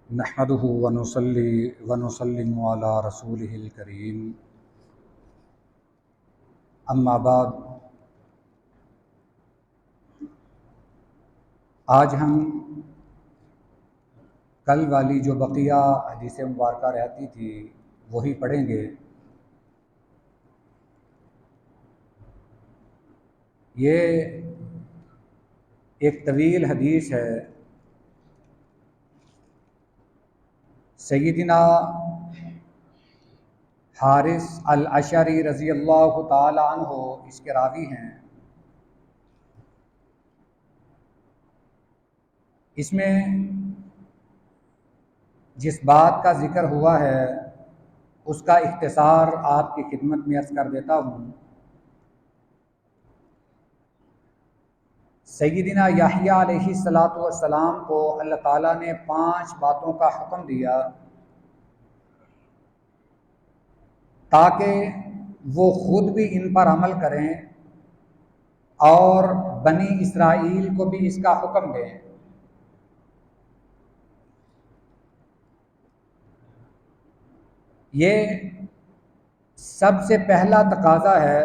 نحمده ونصلي ونسلم على رسوله الكريم اما بعد۔ آج ہم کل والی جو بقیہ حدیث مبارکہ رہتی تھی وہی پڑھیں گے۔ یہ ایک طویل حدیث ہے۔ سیدنا حارث الاشعری رضی اللہ تعالی عنہ اس کے راوی ہیں۔ اس میں جس بات کا ذکر ہوا ہے اس کا اختصار آپ کی خدمت میں عرض کر دیتا ہوں۔ سیدنا یحییٰ علیہ السلام کو اللہ تعالیٰ نے 5 باتوں کا حکم دیا تاکہ وہ خود بھی ان پر عمل کریں اور بنی اسرائیل کو بھی اس کا حکم دیں۔ یہ سب سے پہلا تقاضا ہے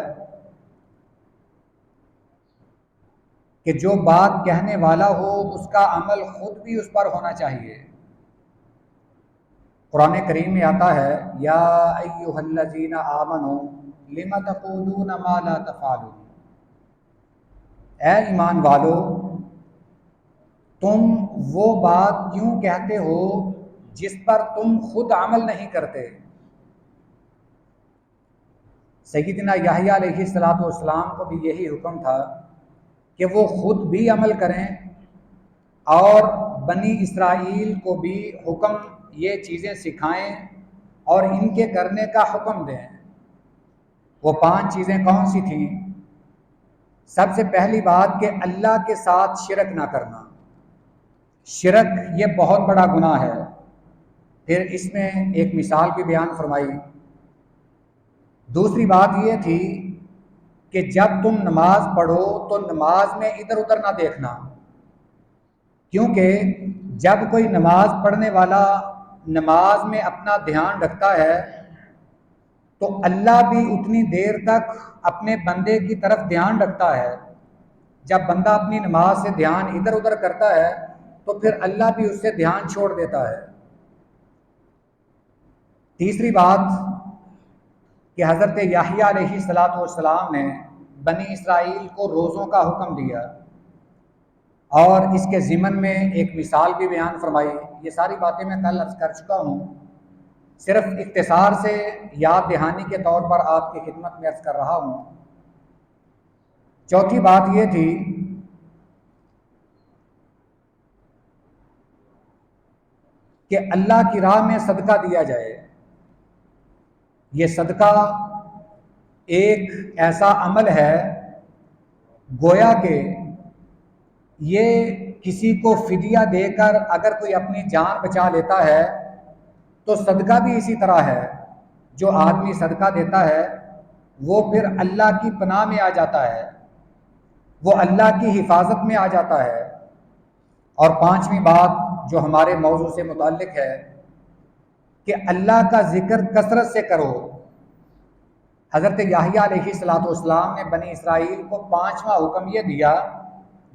کہ جو بات کہنے والا ہو اس کا عمل خود بھی اس پر ہونا چاہیے۔ قرآن کریم میں آتا ہے یا ایھا الذین آمنوا لم تقولون ما لا تفعلون، اے ایمان والو تم وہ بات کیوں کہتے ہو جس پر تم خود عمل نہیں کرتے۔ سیدنا یحییٰ علیہ السلام کو بھی یہی حکم تھا کہ وہ خود بھی عمل کریں اور بنی اسرائیل کو بھی حکم یہ چیزیں سکھائیں اور ان کے کرنے کا حکم دیں۔ وہ 5 چیزیں کون سی تھیں؟ سب سے پہلی بات کہ اللہ کے ساتھ شرک نہ کرنا۔ شرک یہ بہت بڑا گناہ ہے۔ پھر اس میں ایک مثال بھی بیان فرمائی۔ دوسری بات یہ تھی کہ جب تم نماز پڑھو تو نماز میں ادھر ادھر نہ دیکھنا، کیونکہ جب کوئی نماز پڑھنے والا نماز میں اپنا دھیان رکھتا ہے تو اللہ بھی اتنی دیر تک اپنے بندے کی طرف دھیان رکھتا ہے۔ جب بندہ اپنی نماز سے دھیان ادھر ادھر کرتا ہے تو پھر اللہ بھی اس سے دھیان چھوڑ دیتا ہے۔ تیسری بات کہ حضرت یحییٰ علیہ السلام نے بنی اسرائیل کو روزوں کا حکم دیا اور اس کے ضمن میں ایک مثال بھی بیان فرمائی۔ یہ ساری باتیں میں کل عرض کر چکا ہوں، صرف اختصار سے یاد دہانی کے طور پر آپ کی خدمت میں عرض کر رہا ہوں۔ چوتھی بات یہ تھی کہ اللہ کی راہ میں صدقہ دیا جائے۔ یہ صدقہ ایک ایسا عمل ہے گویا کہ یہ کسی کو فدیہ دے کر اگر کوئی اپنی جان بچا لیتا ہے تو صدقہ بھی اسی طرح ہے۔ جو آدمی صدقہ دیتا ہے وہ پھر اللہ کی پناہ میں آ جاتا ہے، وہ اللہ کی حفاظت میں آ جاتا ہے۔ اور 5ویں بات جو ہمارے موضوع سے متعلق ہے کہ اللہ کا ذکر کثرت سے کرو۔ حضرت یحییٰ علیہ السلام نے بنی اسرائیل کو 5واں حکم یہ دیا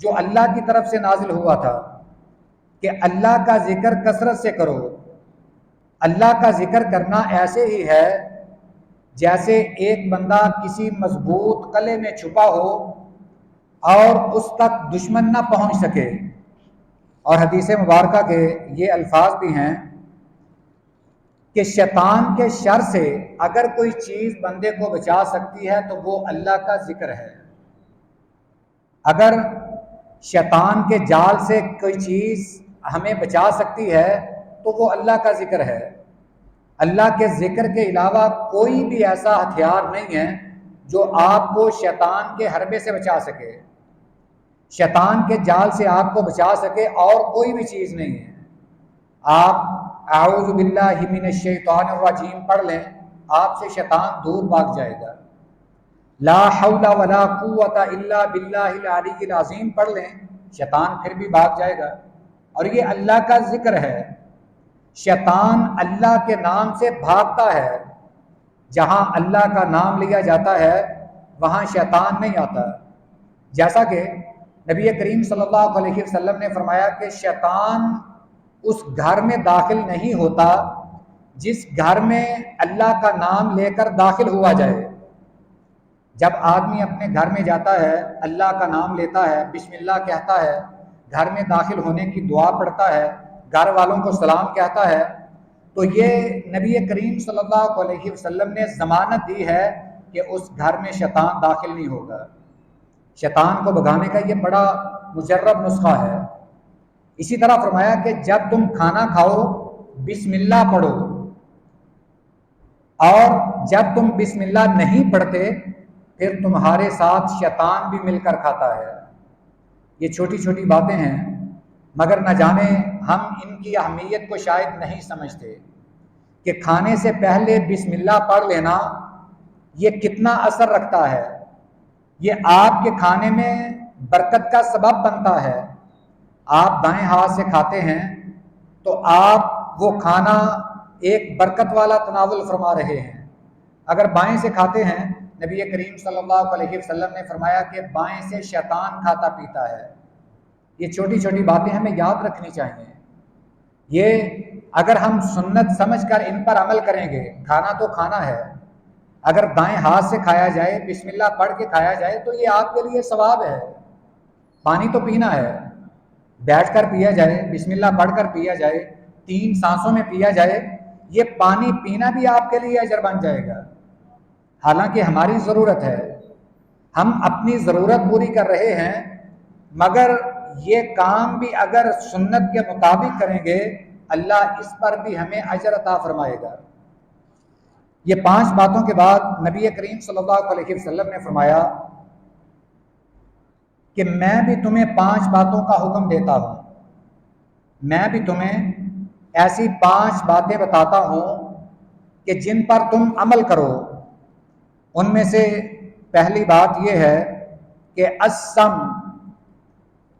جو اللہ کی طرف سے نازل ہوا تھا کہ اللہ کا ذکر کثرت سے کرو۔ اللہ کا ذکر کرنا ایسے ہی ہے جیسے ایک بندہ کسی مضبوط قلعے میں چھپا ہو اور اس تک دشمن نہ پہنچ سکے۔ اور حدیث مبارکہ کے یہ الفاظ بھی ہیں کہ شیطان کے شر سے اگر کوئی چیز بندے کو بچا سکتی ہے تو وہ اللہ کا ذکر ہے۔ اگر شیطان کے جال سے کوئی چیز ہمیں بچا سکتی ہے تو وہ اللہ کا ذکر ہے۔ اللہ کے ذکر کے علاوہ کوئی بھی ایسا ہتھیار نہیں ہے جو آپ کو شیطان کے حربے سے بچا سکے، شیطان کے جال سے آپ کو بچا سکے، اور کوئی بھی چیز نہیں ہے۔ آپ اعوذ باللہ من الشیطان الرجیم پڑھ لیں، آپ سے شیطان دور بھاگ جائے گا۔ لا حول ولا قوت الا باللہ العلی العظیم پڑھ لیں، شیطان پھر بھی بھاگ جائے گا۔ اور یہ اللہ کا ذکر ہے۔ شیطان اللہ کے نام سے بھاگتا ہے، جہاں اللہ کا نام لیا جاتا ہے وہاں شیطان نہیں آتا۔ جیسا کہ نبی کریم صلی اللہ علیہ وسلم نے فرمایا کہ شیطان اس گھر میں داخل نہیں ہوتا جس گھر میں اللہ کا نام لے کر داخل ہوا جائے۔ جب آدمی اپنے گھر میں جاتا ہے، اللہ کا نام لیتا ہے، بسم اللہ کہتا ہے، گھر میں داخل ہونے کی دعا پڑھتا ہے، گھر والوں کو سلام کہتا ہے، تو یہ نبی کریم صلی اللہ علیہ وسلم نے ضمانت دی ہے کہ اس گھر میں شیطان داخل نہیں ہوگا۔ شیطان کو بھگانے کا یہ بڑا مجرب نسخہ ہے۔ اسی طرح فرمایا کہ جب تم کھانا کھاؤ بسم اللہ پڑھو، اور جب تم بسم اللہ نہیں پڑھتے پھر تمہارے ساتھ شیطان بھی مل کر کھاتا ہے۔ یہ چھوٹی چھوٹی باتیں ہیں، مگر نہ جانے ہم ان کی اہمیت کو شاید نہیں سمجھتے کہ کھانے سے پہلے بسم اللہ پڑھ لینا یہ کتنا اثر رکھتا ہے۔ یہ آپ کے کھانے میں برکت کا سبب بنتا ہے۔ آپ دائیں ہاتھ سے کھاتے ہیں تو آپ وہ کھانا ایک برکت والا تناول فرما رہے ہیں۔ اگر بائیں سے کھاتے ہیں، نبی کریم صلی اللہ علیہ وسلم نے فرمایا کہ بائیں سے شیطان کھاتا پیتا ہے۔ یہ چھوٹی چھوٹی باتیں ہمیں یاد رکھنی چاہیے۔ یہ اگر ہم سنت سمجھ کر ان پر عمل کریں گے، کھانا تو کھانا ہے، اگر دائیں ہاتھ سے کھایا جائے، بسم اللہ پڑھ کے کھایا جائے تو یہ آپ کے لیے ثواب ہے۔ پانی تو پینا ہے، بیٹھ کر پیا جائے، بسم اللہ پڑھ کر پیا جائے، 3 سانسوں میں پیا جائے، یہ پانی پینا بھی آپ کے لیے اجر بن جائے گا۔ حالانکہ ہماری ضرورت ہے، ہم اپنی ضرورت پوری کر رہے ہیں، مگر یہ کام بھی اگر سنت کے مطابق کریں گے اللہ اس پر بھی ہمیں اجر عطا فرمائے گا۔ یہ 5 باتوں کے بعد نبی کریم صلی اللہ علیہ وسلم نے فرمایا کہ میں بھی تمہیں 5 باتوں کا حکم دیتا ہوں، میں بھی تمہیں ایسی 5 باتیں بتاتا ہوں کہ جن پر تم عمل کرو۔ ان میں سے پہلی بات یہ ہے کہ السم،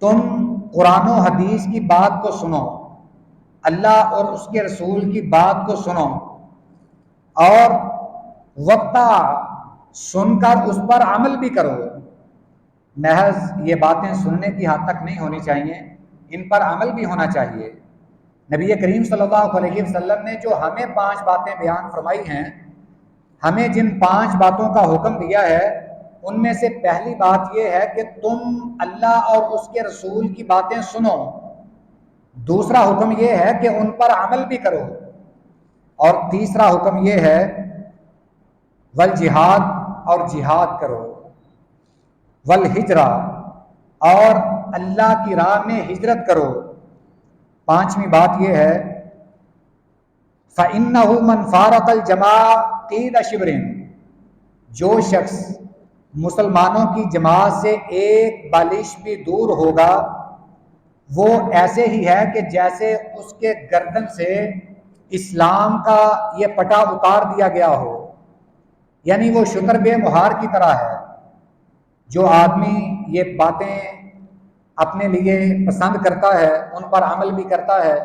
تم قرآن و حدیث کی بات کو سنو، اللہ اور اس کے رسول کی بات کو سنو، اور وقتا سن کر اس پر عمل بھی کرو۔ محض یہ باتیں سننے کی حد تک نہیں ہونی چاہیے، ان پر عمل بھی ہونا چاہیے۔ نبی کریم صلی اللہ علیہ وسلم نے جو ہمیں 5 باتیں بیان فرمائی ہیں، ہمیں جن 5 باتوں کا حکم دیا ہے، ان میں سے پہلی بات یہ ہے کہ تم اللہ اور اس کے رسول کی باتیں سنو۔ دوسرا حکم یہ ہے کہ ان پر عمل بھی کرو، اور تیسرا حکم یہ ہے والجہاد، اور جہاد کرو، والہجرہ، اور اللہ کی راہ میں ہجرت کرو۔ 5ویں بات یہ ہے فَإِنَّهُ مَنْ فَارَقَ الْجَمَاعَةَ قِيلَ شِبْرٍ، جو شخص مسلمانوں کی جماعت سے ایک بالش بھی دور ہوگا وہ ایسے ہی ہے کہ جیسے اس کے گردن سے اسلام کا یہ پٹا اتار دیا گیا ہو، یعنی وہ شتر بے مہار کی طرح ہے۔ جو آدمی یہ باتیں اپنے لیے پسند کرتا ہے، ان پر عمل بھی کرتا ہے،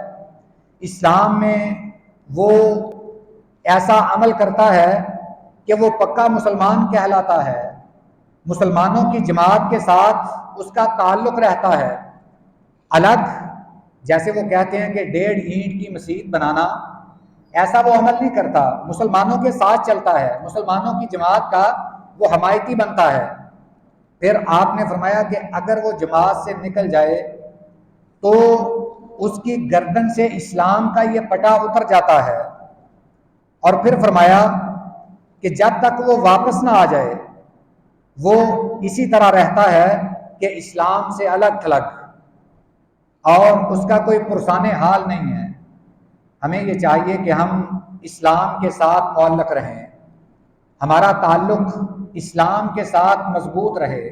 اسلام میں وہ ایسا عمل کرتا ہے کہ وہ پکا مسلمان کہلاتا ہے، مسلمانوں کی جماعت کے ساتھ اس کا تعلق رہتا ہے۔ الگ جیسے وہ کہتے ہیں کہ 1.5 اینٹ کی مسجد بنانا، ایسا وہ عمل نہیں کرتا، مسلمانوں کے ساتھ چلتا ہے، مسلمانوں کی جماعت کا وہ حمایتی بنتا ہے۔ پھر آپ نے فرمایا کہ اگر وہ جماعت سے نکل جائے تو اس کی گردن سے اسلام کا یہ پٹا اتر جاتا ہے، اور پھر فرمایا کہ جب تک وہ واپس نہ آ جائے وہ اسی طرح رہتا ہے کہ اسلام سے الگ تھلگ، اور اس کا کوئی پرسان حال نہیں ہے۔ ہمیں یہ چاہیے کہ ہم اسلام کے ساتھ معلق رہیں، ہمارا تعلق اسلام کے ساتھ مضبوط رہے۔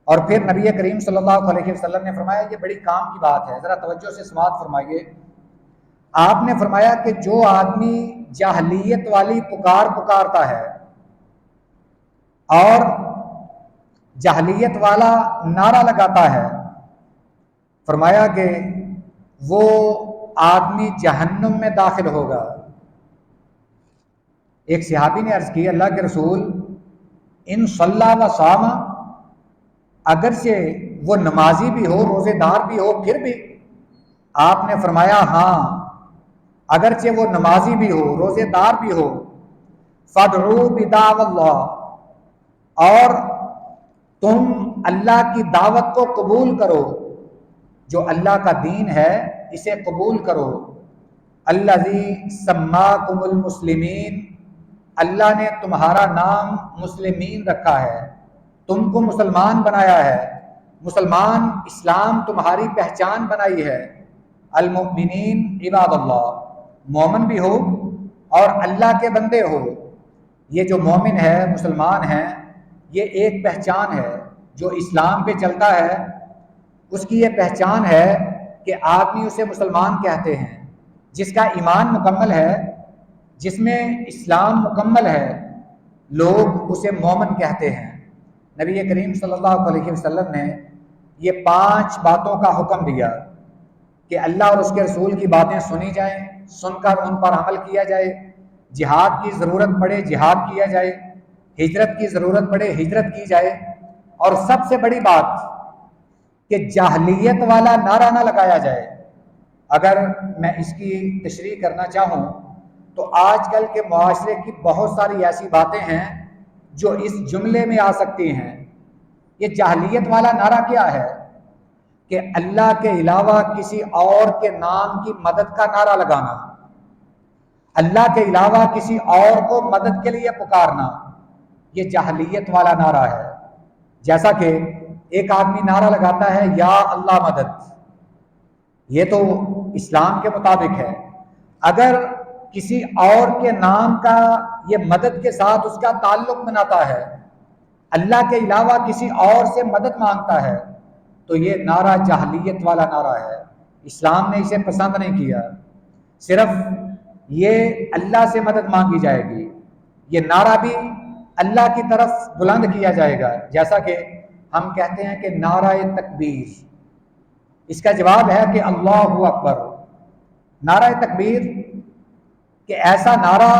اور پھر نبی کریم صلی اللہ علیہ وسلم نے فرمایا، یہ بڑی کام کی بات ہے، ذرا توجہ سے سماعت فرمائیے۔ آپ نے فرمایا کہ جو آدمی جاہلیت والی پکارتا ہے اور جاہلیت والا نعرہ لگاتا ہے، فرمایا کہ وہ آدمی جہنم میں داخل ہوگا۔ ایک صحابی نے عرض کی اللہ کے رسول ان صلی و صام، اگرچہ وہ نمازی بھی ہو روزے دار بھی ہو پھر بھی؟ آپ نے فرمایا ہاں اگرچہ وہ نمازی بھی ہو روزے دار بھی ہو، فادعوا بدعوى اللہ، اور تم اللہ کی دعوت کو قبول کرو، جو اللہ کا دین ہے اسے قبول کرو۔ الذی سماکم المسلمین، اللہ نے تمہارا نام مسلمین رکھا ہے، تم کو مسلمان بنایا ہے، مسلمان اسلام تمہاری پہچان بنائی ہے۔ المؤمنین عباد اللہ، مومن بھی ہو اور اللہ کے بندے ہو۔ یہ جو مومن ہے مسلمان ہے، یہ ایک پہچان ہے، جو اسلام پہ چلتا ہے اس کی یہ پہچان ہے کہ آدمی اسے مسلمان کہتے ہیں۔ جس کا ایمان مکمل ہے، جس میں اسلام مکمل ہے، لوگ اسے مومن کہتے ہیں۔ نبی کریم صلی اللہ علیہ وسلم نے یہ 5 باتوں کا حکم دیا کہ اللہ اور اس کے رسول کی باتیں سنی جائیں، سن کر ان پر عمل کیا جائے، جہاد کی ضرورت پڑے جہاد کیا جائے، ہجرت کی ضرورت پڑے ہجرت کی جائے، اور سب سے بڑی بات کہ جاہلیت والا نعرہ نہ لگایا جائے۔ اگر میں اس کی تشریح کرنا چاہوں تو آج کل کے معاشرے کی بہت ساری ایسی باتیں ہیں جو اس جملے میں آ سکتی ہیں۔ یہ جاہلیت والا نعرہ کیا ہے کہ اللہ کے علاوہ کسی اور کے نام کی مدد کا نعرہ لگانا، اللہ کے علاوہ کسی اور کو مدد کے لیے پکارنا، یہ جاہلیت والا نعرہ ہے۔ جیسا کہ ایک آدمی نعرہ لگاتا ہے یا اللہ مدد، یہ تو اسلام کے مطابق ہے۔ اگر کسی اور کے نام کا یہ مدد کے ساتھ اس کا تعلق بناتا ہے، اللہ کے علاوہ کسی اور سے مدد مانگتا ہے، تو یہ نعرہ جاہلیت والا نعرہ ہے، اسلام نے اسے پسند نہیں کیا۔ صرف یہ اللہ سے مدد مانگی جائے گی، یہ نعرہ بھی اللہ کی طرف بلند کیا جائے گا، جیسا کہ ہم کہتے ہیں کہ نعرہ تکبیر۔ اس کا جواب ہے کہ اللہ اکبر۔ نعرہ تکبیر کہ ایسا نعرہ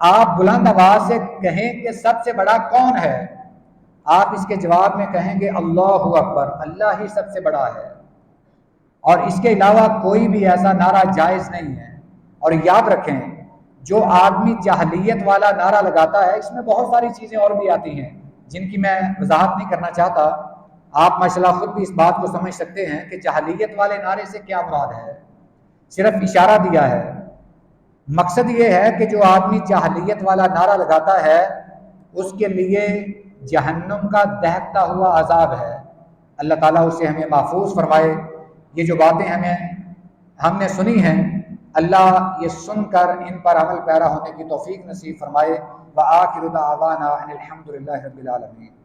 آپ بلند آواز سے کہیں کہ سب سے بڑا کون ہے، آپ اس کے جواب میں کہیں گے اللہ اکبر، اللہ ہی سب سے بڑا ہے، اور اس کے علاوہ کوئی بھی ایسا نعرہ جائز نہیں ہے۔ اور یاد رکھیں جو آدمی جاہلیت والا نعرہ لگاتا ہے، اس میں بہت ساری چیزیں اور بھی آتی ہیں جن کی میں وضاحت نہیں کرنا چاہتا۔ آپ ماشاءاللہ خود بھی اس بات کو سمجھ سکتے ہیں کہ جاہلیت والے نعرے سے کیا مراد ہے، صرف اشارہ دیا ہے۔ مقصد یہ ہے کہ جو آدمی جاہلیت والا نعرہ لگاتا ہے اس کے لیے جہنم کا دہکتا ہوا عذاب ہے۔ اللہ تعالیٰ اسے ہمیں محفوظ فرمائے۔ یہ جو باتیں ہم نے سنی ہیں، اللہ یہ سن کر ان پر عمل پیرا ہونے کی توفیق نصیب فرمائے۔ وآخر دعوانا ان الحمد للہ رب العالمین۔